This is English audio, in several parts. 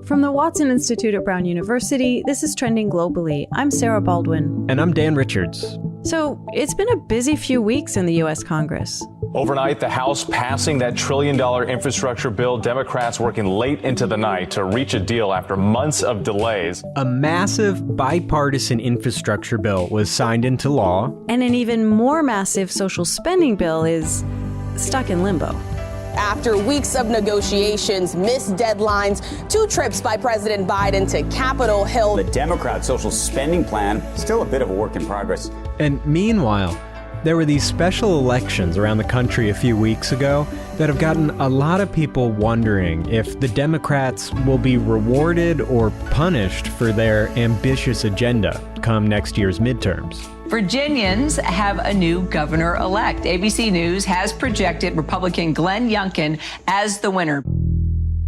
From the Watson Institute at Brown University, this is Trending Globally. I'm Sarah Baldwin. And I'm Dan Richards. So, it's been a busy few weeks in the U.S. Congress. Overnight, the House passing that $1 trillion infrastructure bill, Democrats working late into the night to reach a deal after months of delays. A massive bipartisan infrastructure bill was signed into law. And an even more massive social spending bill is stuck in limbo. After weeks of negotiations, missed deadlines, 2 trips by President Biden to Capitol Hill. The Democrat social spending plan, still a bit of a work in progress. And meanwhile, there were these special elections around the country a few weeks ago that have gotten a lot of people wondering if the Democrats will be rewarded or punished for their ambitious agenda come next year's midterms. Virginians have a new governor-elect. ABC News has projected Republican Glenn Youngkin as the winner.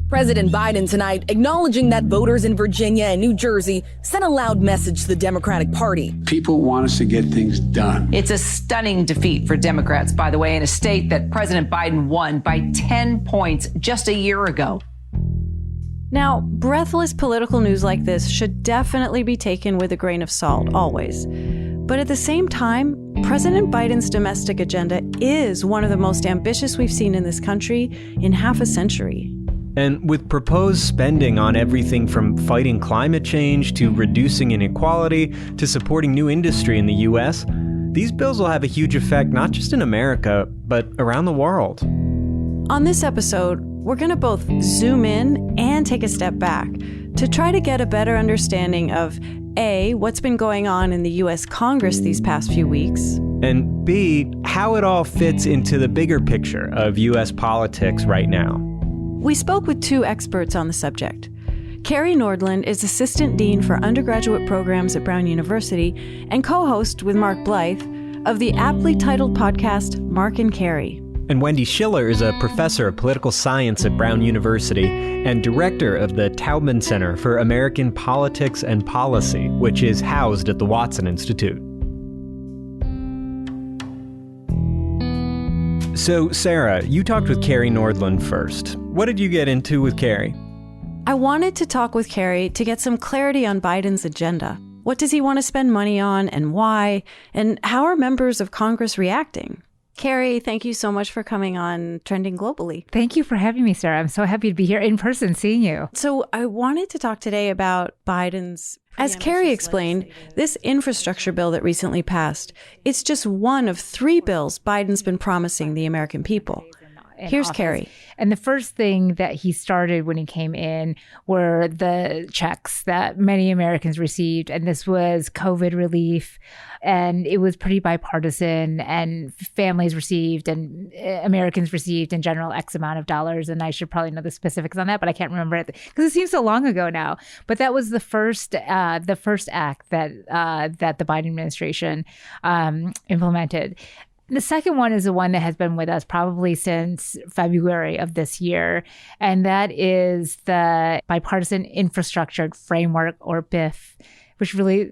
President Biden tonight acknowledging that voters in Virginia and New Jersey sent a loud message to the Democratic Party. People want us to get things done. It's a stunning defeat for Democrats, by the way, in a state that President Biden won by 10 points just a year ago. Now, breathless political news like this should definitely be taken with a grain of salt, always. But at the same time, President Biden's domestic agenda is one of the most ambitious we've seen in this country in half a century. And with proposed spending on everything from fighting climate change to reducing inequality to supporting new industry in the U.S., these bills will have a huge effect not just in America, but around the world. On this episode, we're going to both zoom in and take a step back to try to get a better understanding of A, what's been going on in the U.S. Congress these past few weeks, and B, how it all fits into the bigger picture of U.S. politics right now. We spoke with 2 experts on the subject. Carrie Nordland is Assistant Dean for Undergraduate Programs at Brown University and co-host with Mark Blythe of the aptly titled podcast Mark and Carrie. And Wendy Schiller is a professor of political science at Brown University and director of the Taubman Center for American Politics and Policy, which is housed at the Watson Institute. So, Sarah, you talked with Carrie Nordland first. What did you get into with Carrie? I wanted to talk with Carrie to get some clarity on Biden's agenda. What does he want to spend money on and why? And how are members of Congress reacting? Carrie, thank you so much for coming on Trending Globally. Thank you for having me, Sarah. I'm so happy to be here in person seeing you. So I wanted to talk today about Biden's, as Carrie explained, this infrastructure bill that recently passed. It's just one of 3 bills Biden's been promising the American people. Here's office. Carrie. And the first thing that he started when he came in were the checks that many Americans received. And this was COVID relief. And it was pretty bipartisan, and families received and Americans received in general X amount of dollars. And I should probably know the specifics on that, but I can't remember it because it seems so long ago now. But that was the first act that the Biden administration implemented. The second one is the one that has been with us probably since February of this year, and that is the Bipartisan Infrastructure Framework, or BIF, which really,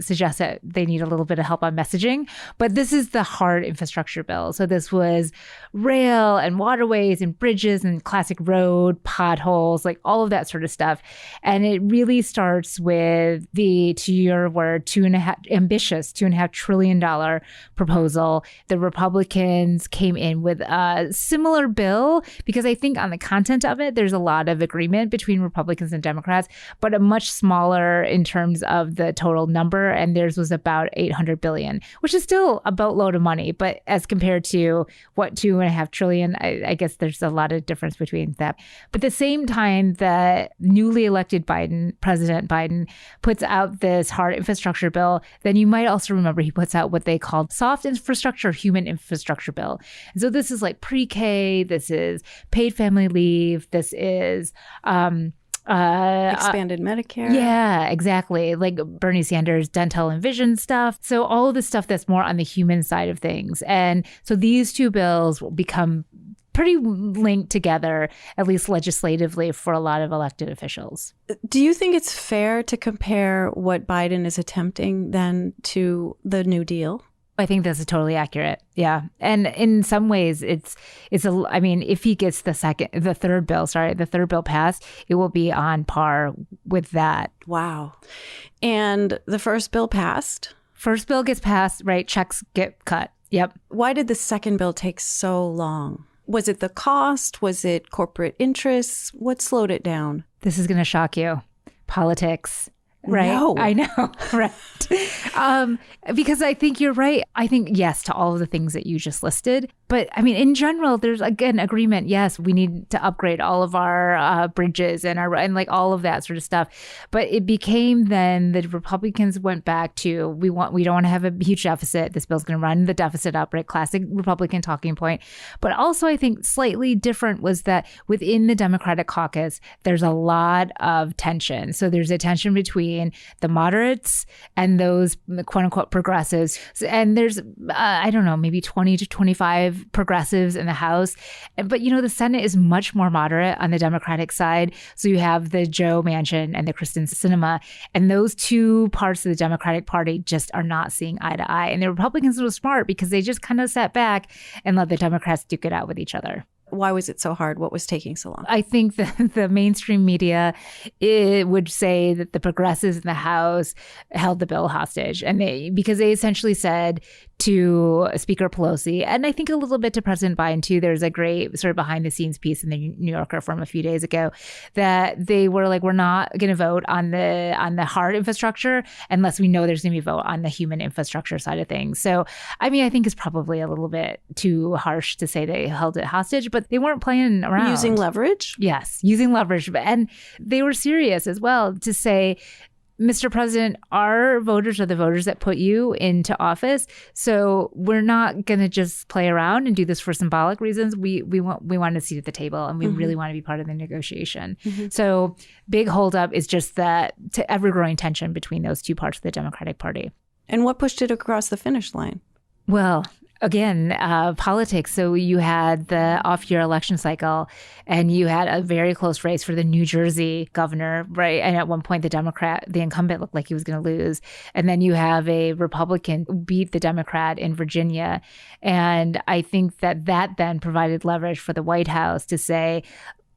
suggests that they need a little bit of help on messaging. But this is the hard infrastructure bill. So this was rail and waterways and bridges and classic road, potholes, like all of that sort of stuff. And it really starts with the, to your word, ambitious $2.5 trillion proposal. The Republicans came in with a similar bill because I think on the content of it, there's a lot of agreement between Republicans and Democrats, but a much smaller in terms of the total number, and theirs was about $800 billion, which is still a boatload of money. But as compared to what $2.5 trillion, I guess there's a lot of difference between that. But at the same time, the newly elected President Biden puts out this hard infrastructure bill, then you might also remember he puts out what they called soft infrastructure, human infrastructure bill. And so this is like pre-K, this is paid family leave, this is expanded Medicare. Yeah, exactly. Like Bernie Sanders' dental and vision stuff. So all of the stuff that's more on the human side of things. And so these 2 bills will become pretty linked together, at least legislatively, for a lot of elected officials. Do you think it's fair to compare what Biden is attempting then to the New Deal? I think this is totally accurate. Yeah. And in some ways I mean, if he gets the third bill passed, it will be on par with that. Wow. And the first bill passed? First bill gets passed, right? Checks get cut. Yep. Why did the second bill take so long? Was it the cost? Was it corporate interests? What slowed it down? This is going to shock you. Politics. Right. No. I know. Right. Because I think you're right. I think yes to all of the things that you just listed. But I mean, in general, there's again agreement. Yes, we need to upgrade all of our bridges and like all of that sort of stuff. But it became then the Republicans went back to we don't want to have a huge deficit. This bill's going to run the deficit up, right? Classic Republican talking point. But also, I think slightly different was that within the Democratic caucus, there's a lot of tension. So there's a tension between the moderates and those quote unquote progressives. And there's, I don't know, maybe 20 to 25 progressives in the House. But, the Senate is much more moderate on the Democratic side. So you have the Joe Manchin and the Kristen Sinema. And those two parts of the Democratic Party just are not seeing eye to eye. And the Republicans were smart because they just kind of sat back and let the Democrats duke it out with each other. Why was it so hard? What was taking so long? I think the mainstream media would say that the progressives in the House held the bill hostage, and because they essentially said to Speaker Pelosi, and I think a little bit to President Biden too. There's a great sort of behind the scenes piece in the New Yorker from a few days ago that they were like, we're not going to vote on the hard infrastructure unless we know there's going to be a vote on the human infrastructure side of things. So, I mean, I think it's probably a little bit too harsh to say they held it hostage, but they weren't playing around. Using leverage? Yes, using leverage. And they were serious as well to say, Mr. President, our voters are the voters that put you into office. So we're not going to just play around and do this for symbolic reasons. We want a seat at the table, and we really want to be part of the negotiation. So big holdup is just that ever-growing tension between those two parts of the Democratic Party. And what pushed it across the finish line? Well, again, politics. So you had the off-year election cycle, and you had a very close race for the New Jersey governor, right? And at one point, the incumbent looked like he was going to lose. And then you have a Republican beat the Democrat in Virginia. And I think that then provided leverage for the White House to say,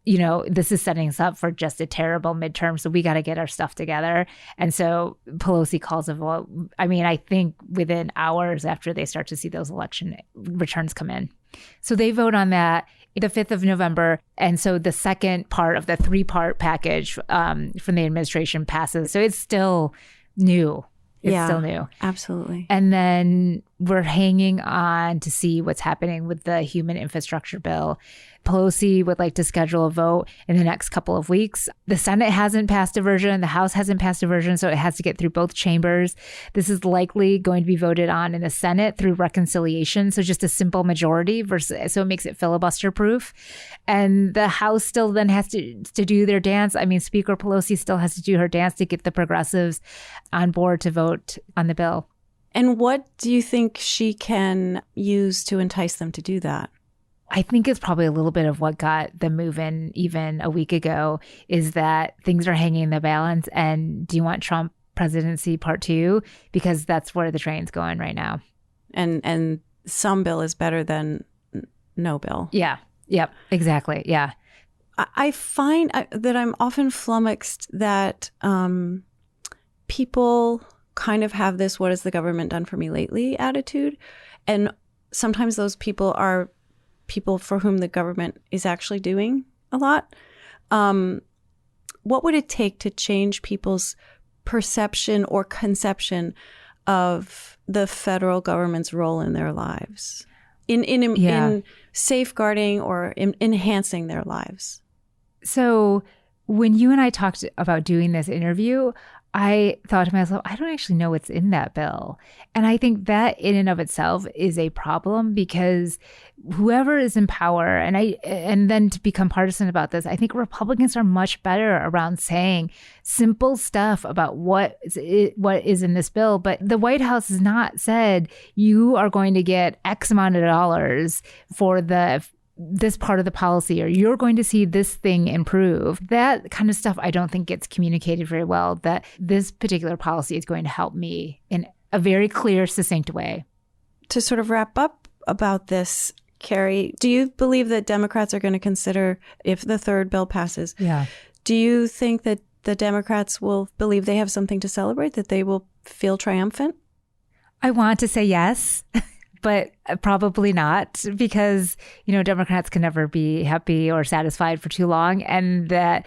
this is setting us up for just a terrible midterm. So we got to get our stuff together. And so Pelosi calls a vote. I mean, I think within hours after they start to see those election returns come in. So they vote on that the 5th of November. And so the second part of the 3-part package from the administration passes. So it's still new. It's still new. Absolutely. And then we're hanging on to see what's happening with the human infrastructure bill. Pelosi would like to schedule a vote in the next couple of weeks. The Senate hasn't passed a version. The House hasn't passed a version, so it has to get through both chambers. This is likely going to be voted on in the Senate through reconciliation, so just a simple majority, so it makes it filibuster proof. And the House still then has to do their dance. I mean, Speaker Pelosi still has to do her dance to get the progressives on board to vote on the bill. And what do you think she can use to entice them to do that? I think it's probably a little bit of what got the move in even a week ago is that things are hanging in the balance. And do you want Trump presidency part 2? Because that's where the train's going right now. And some bill is better than no bill. Yeah. Yep. Exactly. Yeah. I find that I'm often flummoxed that people kind of have this "what has the government done for me lately" attitude. And sometimes those people are people for whom the government is actually doing a lot. What would it take to change people's perception or conception of the federal government's role in their lives, in safeguarding or in enhancing their lives? So when you and I talked about doing this interview, I thought to myself, I don't actually know what's in that bill. And I think that in and of itself is a problem because whoever is in power, and then to become partisan about this, I think Republicans are much better around saying simple stuff about what is in this bill. But the White House has not said you are going to get X amount of dollars for this part of the policy, or you're going to see this thing improve. That kind of stuff I don't think gets communicated very well, that this particular policy is going to help me in a very clear, succinct way. to sort of wrap up about this, Carrie, do you believe that Democrats are going to consider, if the third bill passes, do you think that the Democrats will believe they have something to celebrate, that they will feel triumphant? I want to say yes, but probably not, because, Democrats can never be happy or satisfied for too long, and that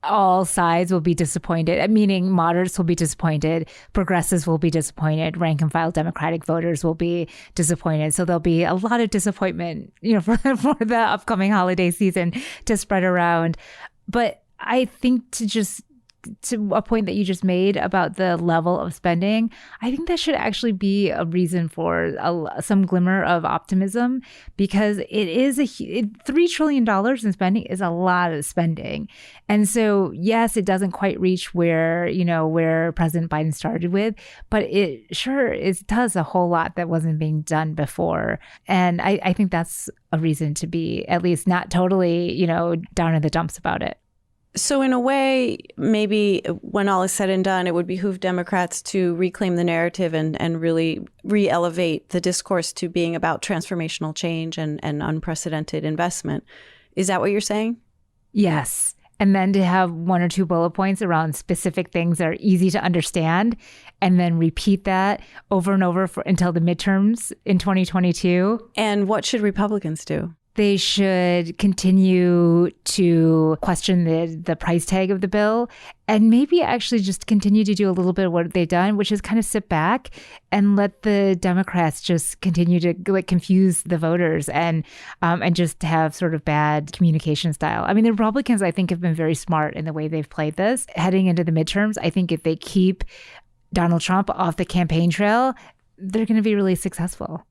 all sides will be disappointed, meaning moderates will be disappointed, progressives will be disappointed, rank and file Democratic voters will be disappointed. So there'll be a lot of disappointment, for the upcoming holiday season to spread around. But I think to a point that you just made about the level of spending, I think that should actually be a reason for some glimmer of optimism, because it is $3 trillion in spending is a lot of spending. And so, yes, it doesn't quite reach where President Biden started with, but it does a whole lot that wasn't being done before. And I think that's a reason to be at least not totally, down in the dumps about it. So in a way, maybe when all is said and done, it would behoove Democrats to reclaim the narrative and really re-elevate the discourse to being about transformational change and unprecedented investment. Is that what you're saying? Yes. And then to have one or two bullet points around specific things that are easy to understand, and then repeat that over and over until the midterms in 2022. And what should Republicans do? They should continue to question the price tag of the bill, and maybe actually just continue to do a little bit of what they've done, which is kind of sit back and let the Democrats just continue to confuse the voters and just have sort of bad communication style. I mean, the Republicans, I think, have been very smart in the way they've played this. Heading into the midterms, I think if they keep Donald Trump off the campaign trail, they're going to be really successful.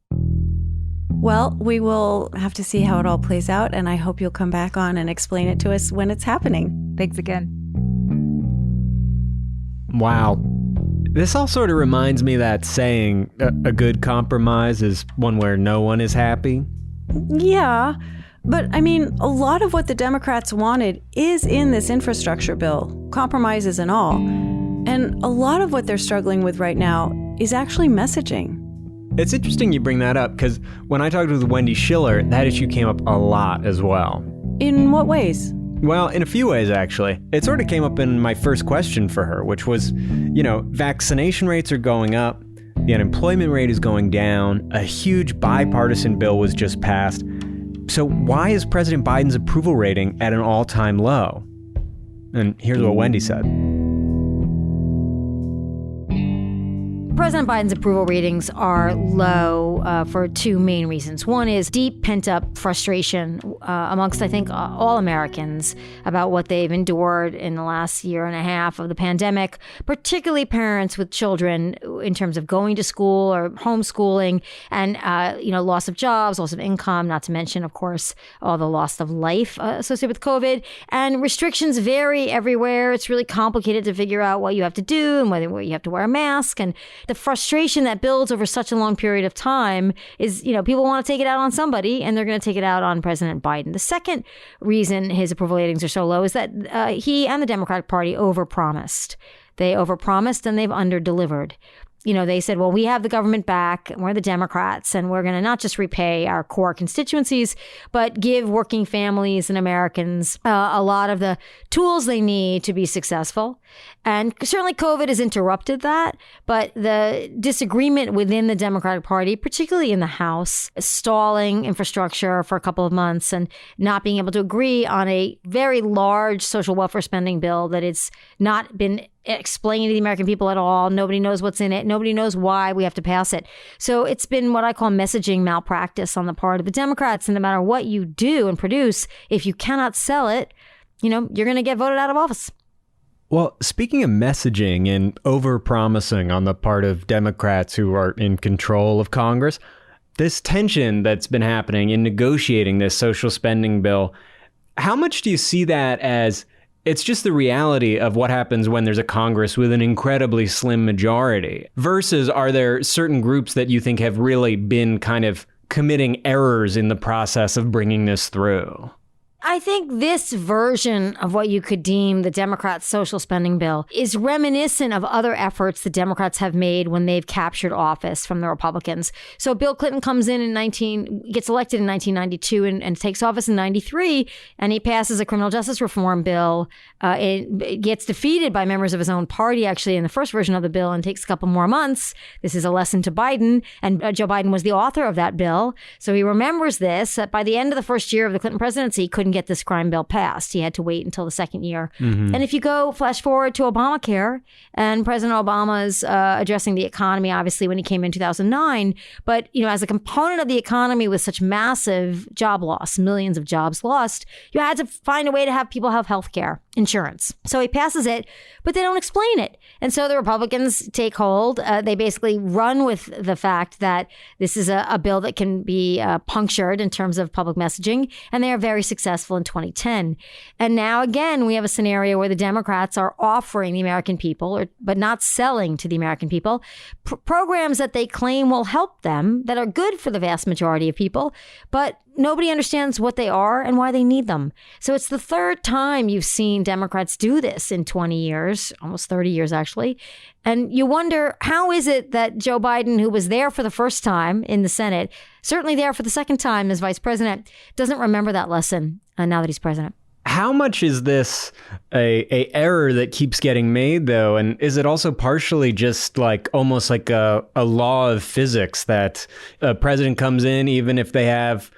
Well, we will have to see how it all plays out, and I hope you'll come back on and explain it to us when it's happening. Thanks again. Wow. This all sort of reminds me that saying, a good compromise is one where no one is happy. Yeah, but I mean, a lot of what the Democrats wanted is in this infrastructure bill, compromises and all. And a lot of what they're struggling with right now is actually messaging. It's interesting you bring that up, because when I talked with Wendy Schiller, that issue came up a lot as well. In what ways? Well, in a few ways, actually. It sort of came up in my first question for her, which was, vaccination rates are going up, the unemployment rate is going down, a huge bipartisan bill was just passed. So why is President Biden's approval rating at an all-time low? And here's what Wendy said. President Biden's approval ratings are low for two main reasons. One is deep pent-up frustration amongst, I think, all Americans about what they've endured in the last year and a half of the pandemic, particularly parents with children in terms of going to school or homeschooling and, loss of jobs, loss of income, not to mention, of course, all the loss of life associated with COVID. And restrictions vary everywhere. It's really complicated to figure out what you have to do and whether you have to wear a mask. And the frustration that builds over such a long period of time is, people want to take it out on somebody, and they're going to take it out on President Biden. The second reason his approval ratings are so low is that he and the Democratic Party overpromised. They overpromised and they've underdelivered. They said, well, we have the government back, and we're the Democrats, and we're going to not just repay our core constituencies, but give working families and Americans a lot of the tools they need to be successful. And certainly COVID has interrupted that, but the disagreement within the Democratic Party, particularly in the House, stalling infrastructure for a couple of months and not being able to agree on a very large social welfare spending bill that it's not been explained to the American people at all. Nobody knows what's in it. Nobody knows why we have to pass it. So it's been what I call messaging malpractice on the part of the Democrats. And no matter what you do and produce, if you cannot sell it, you're going to get voted out of office. Well, speaking of messaging and overpromising on the part of Democrats who are in control of Congress, this tension that's been happening in negotiating this social spending bill, how much do you see that as it's just the reality of what happens when there's a Congress with an incredibly slim majority, versus are there certain groups that you think have really been kind of committing errors in the process of bringing this through? I think this version of what you could deem the Democrats' social spending bill is reminiscent of other efforts the Democrats have made when they've captured office from the Republicans. So Bill Clinton gets elected in 1992 and takes office in 93, and he passes a criminal justice reform bill. It gets defeated by members of his own party, actually, in the first version of the bill, and takes a couple more months. This is a lesson to Biden, and Joe Biden was the author of that bill. So he remembers this. By the end of the first year of the Clinton presidency, he couldn't get this crime bill passed. He had to wait until the second year. Mm-hmm. And if you go flash forward to Obamacare, and President Obama's addressing the economy, obviously, when he came in 2009, but as a component of the economy with such massive job loss, millions of jobs lost, you had to find a way to have people have health care insurance. So he passes it, but they don't explain it. And so the Republicans take hold. They basically run with the fact that this is a bill that can be punctured in terms of public messaging, and they are very successful in 2010. And now, again, we have a scenario where the Democrats are offering the American people, but not selling to the American people, programs that they claim will help them, that are good for the vast majority of people, but nobody understands what they are and why they need them. So it's the third time you've seen Democrats do this in 20 years, almost 30 years, actually. And you wonder, how is it that Joe Biden, who was there for the first time in the Senate, certainly there for the second time as vice president, doesn't remember that lesson now that he's president? How much is this a error that keeps getting made, though? And is it also partially just almost like a law of physics that a president comes in, even if they have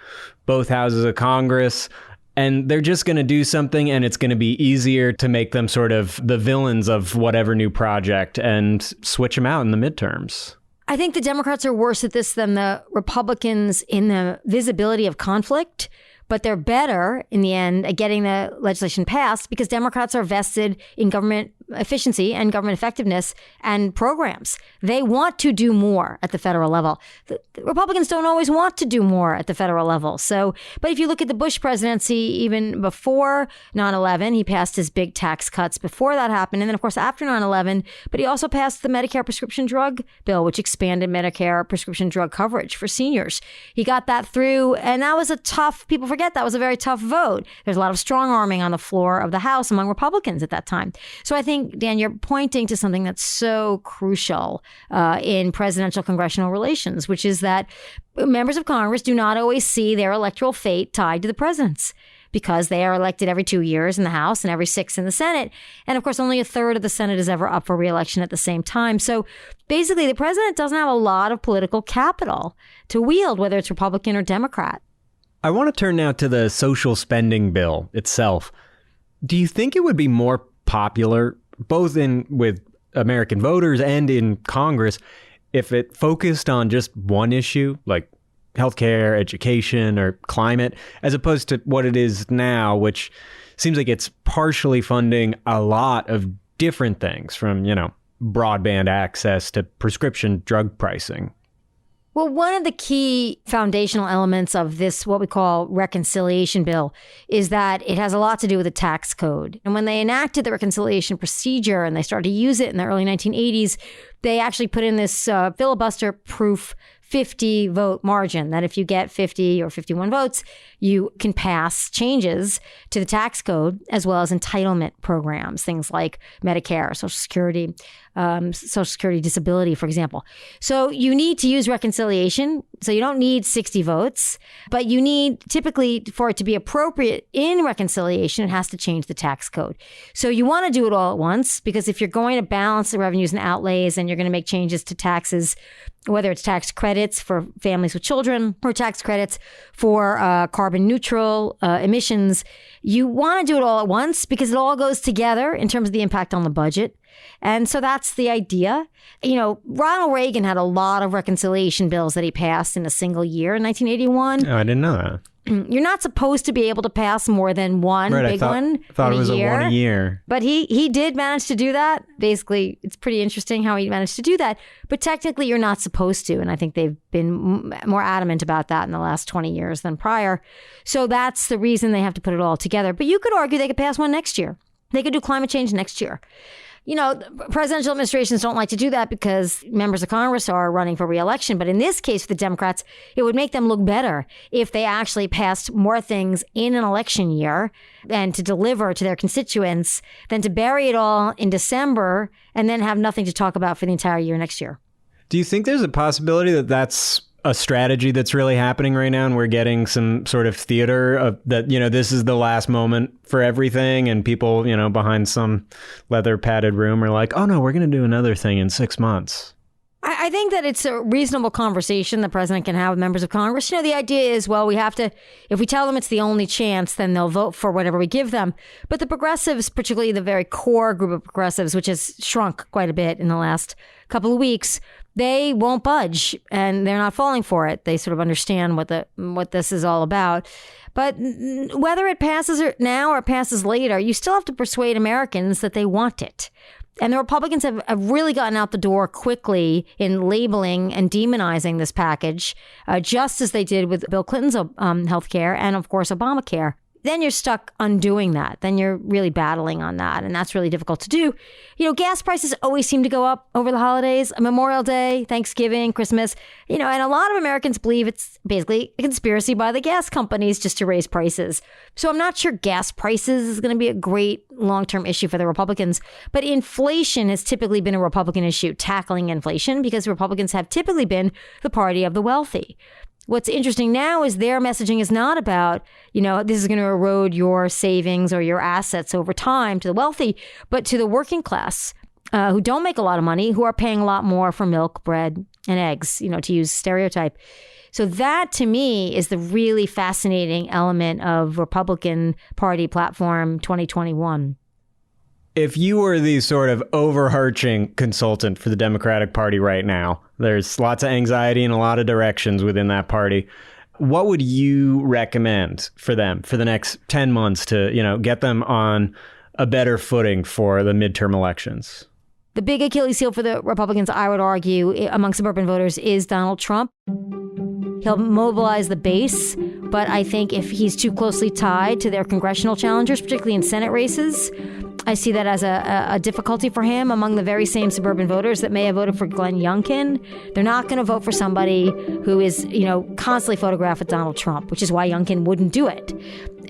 both houses of Congress, and they're just going to do something, and it's going to be easier to make them sort of the villains of whatever new project and switch them out in the midterms? I think the Democrats are worse at this than the Republicans in the visibility of conflict, but they're better in the end at getting the legislation passed because Democrats are vested in government efficiency and government effectiveness and programs. They want to do more at the federal level. The Republicans don't always want to do more at the federal level. So, but if you look at the Bush presidency, even before 9/11, he passed his big tax cuts before that happened. And then, of course, after 9/11, but he also passed the Medicare prescription drug bill, which expanded Medicare prescription drug coverage for seniors. He got that through, and that was people forget that was a very tough vote. There's a lot of strong arming on the floor of the House among Republicans at that time. So I think, Dan, you're pointing to something that's so crucial in presidential congressional relations, which is that members of Congress do not always see their electoral fate tied to the president's, because they are elected every 2 years in the House and every 6 in the Senate. And of course, only a third of the Senate is ever up for re-election at the same time. So basically, the president doesn't have a lot of political capital to wield, whether it's Republican or Democrat. I want to turn now to the social spending bill itself. Do you think it would be more popular, both with American voters and in Congress, if it focused on just one issue, like healthcare, education, or climate, as opposed to what it is now, which seems like it's partially funding a lot of different things, from, broadband access to prescription drug pricing? Well, one of the key foundational elements of this, what we call reconciliation bill, is that it has a lot to do with the tax code. And when they enacted the reconciliation procedure and they started to use it in the early 1980s, they actually put in this filibuster-proof 50 vote margin, that if you get 50 or 51 votes, you can pass changes to the tax code, as well as entitlement programs, things like Medicare, Social Security disability, for example. So you need to use reconciliation. So you don't need 60 votes, but you need, typically, for it to be appropriate in reconciliation, it has to change the tax code. So you want to do it all at once, because if you're going to balance the revenues and outlays and you're going to make changes to taxes, whether it's tax credits for families with children or tax credits for carbon neutral emissions, you want to do it all at once because it all goes together in terms of the impact on the budget. And so that's the idea. Ronald Reagan had a lot of reconciliation bills that he passed in a single year in 1981. Oh, I didn't know that. You're not supposed to be able to pass more than one one in a year. One a year. But he did manage to do that. Basically, it's pretty interesting how he managed to do that. But technically, you're not supposed to. And I think they've been more adamant about that in the last 20 years than prior. So that's the reason they have to put it all together. But you could argue they could pass one next year. They could do climate change next year. Presidential administrations don't like to do that because members of Congress are running for re-election. But in this case, for the Democrats, it would make them look better if they actually passed more things in an election year and to deliver to their constituents than to bury it all in December and then have nothing to talk about for the entire year next year. Do you think there's a possibility that that's a strategy that's really happening right now and we're getting some sort of theater of that, this is the last moment for everything, and people, behind some leather padded room are like, oh no, we're going to do another thing in 6 months? I think that it's a reasonable conversation the president can have with members of Congress. The idea is, well, we have to, if we tell them it's the only chance, then they'll vote for whatever we give them. But the progressives, particularly the very core group of progressives, which has shrunk quite a bit in the last couple of weeks, they won't budge, and they're not falling for it. They sort of understand what this is all about. But whether it passes now or passes later, you still have to persuade Americans that they want it. And the Republicans have really gotten out the door quickly in labeling and demonizing this package, just as they did with Bill Clinton's health care and, of course, Obamacare. Then you're stuck undoing that. Then you're really battling on that. And that's really difficult to do. Gas prices always seem to go up over the holidays, Memorial Day, Thanksgiving, Christmas, and a lot of Americans believe it's basically a conspiracy by the gas companies just to raise prices. So I'm not sure gas prices is going to be a great long-term issue for the Republicans. But inflation has typically been a Republican issue, tackling inflation, because Republicans have typically been the party of the wealthy. What's interesting now is their messaging is not about, this is going to erode your savings or your assets over time to the wealthy, but to the working class who don't make a lot of money, who are paying a lot more for milk, bread, and eggs, to use stereotype. So that, to me, is the really fascinating element of Republican Party platform 2021. If you were the sort of overarching consultant for the Democratic Party right now, there's lots of anxiety in a lot of directions within that party. What would you recommend for them for the next 10 months to, get them on a better footing for the midterm elections? The big Achilles heel for the Republicans, I would argue, among suburban voters is Donald Trump. He'll mobilize the base, but I think if he's too closely tied to their congressional challengers, particularly in Senate races, I see that as a difficulty for him among the very same suburban voters that may have voted for Glenn Youngkin. They're not going to vote for somebody who is, constantly photographed with Donald Trump, which is why Youngkin wouldn't do it.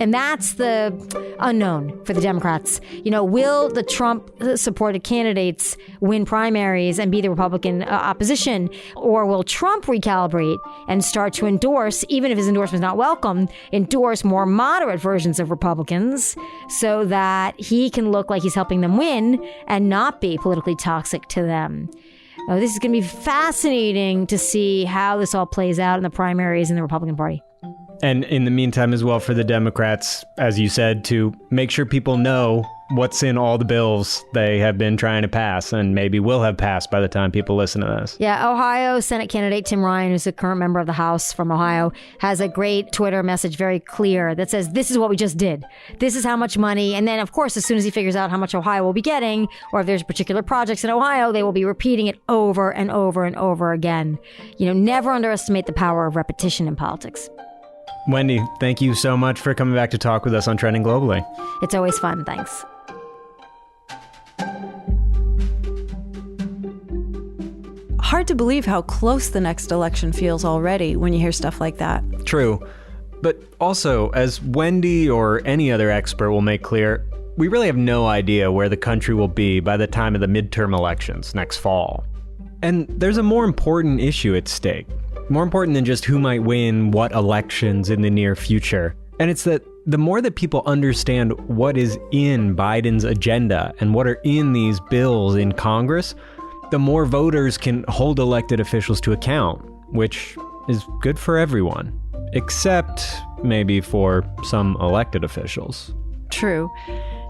And that's the unknown for the Democrats. Will the Trump-supported candidates win primaries and be the Republican opposition? Or will Trump recalibrate and start to endorse, even if his endorsement is not welcome, endorse more moderate versions of Republicans so that he can look like he's helping them win and not be politically toxic to them? This is going to be fascinating to see how this all plays out in the primaries in the Republican Party. And in the meantime as well for the Democrats, as you said, to make sure people know what's in all the bills they have been trying to pass and maybe will have passed by the time people listen to this. Yeah, Ohio Senate candidate Tim Ryan, who's a current member of the House from Ohio, has a great Twitter message, very clear, that says, this is what we just did. This is how much money. And then, of course, as soon as he figures out how much Ohio will be getting, or if there's particular projects in Ohio, they will be repeating it over and over and over again. Never underestimate the power of repetition in politics. Wendy, thank you so much for coming back to talk with us on Trending Globally. It's always fun. Thanks. Hard to believe how close the next election feels already when you hear stuff like that. True. But also, as Wendy or any other expert will make clear, we really have no idea where the country will be by the time of the midterm elections next fall. And there's a more important issue at stake. More important than just who might win what elections in the near future. And it's that the more that people understand what is in Biden's agenda and what are in these bills in Congress, the more voters can hold elected officials to account, which is good for everyone, except maybe for some elected officials. True.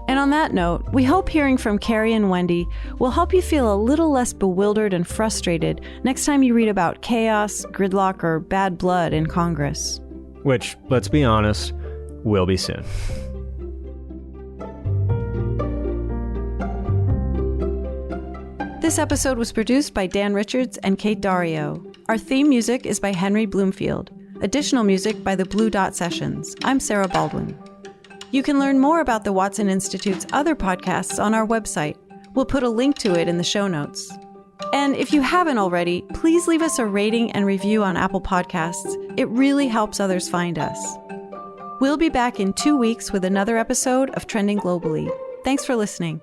And on that note, we hope hearing from Carrie and Wendy will help you feel a little less bewildered and frustrated next time you read about chaos, gridlock, or bad blood in Congress. Which, let's be honest, will be soon. This episode was produced by Dan Richards and Kate Dario. Our theme music is by Henry Bloomfield. Additional music by the Blue Dot Sessions. I'm Sarah Baldwin. You can learn more about the Watson Institute's other podcasts on our website, We'll put a link to it in the show notes. And if you haven't already, please leave us a rating and review on Apple Podcasts. It really helps others find us. We'll be back in 2 weeks with another episode of Trending Globally. Thanks for listening.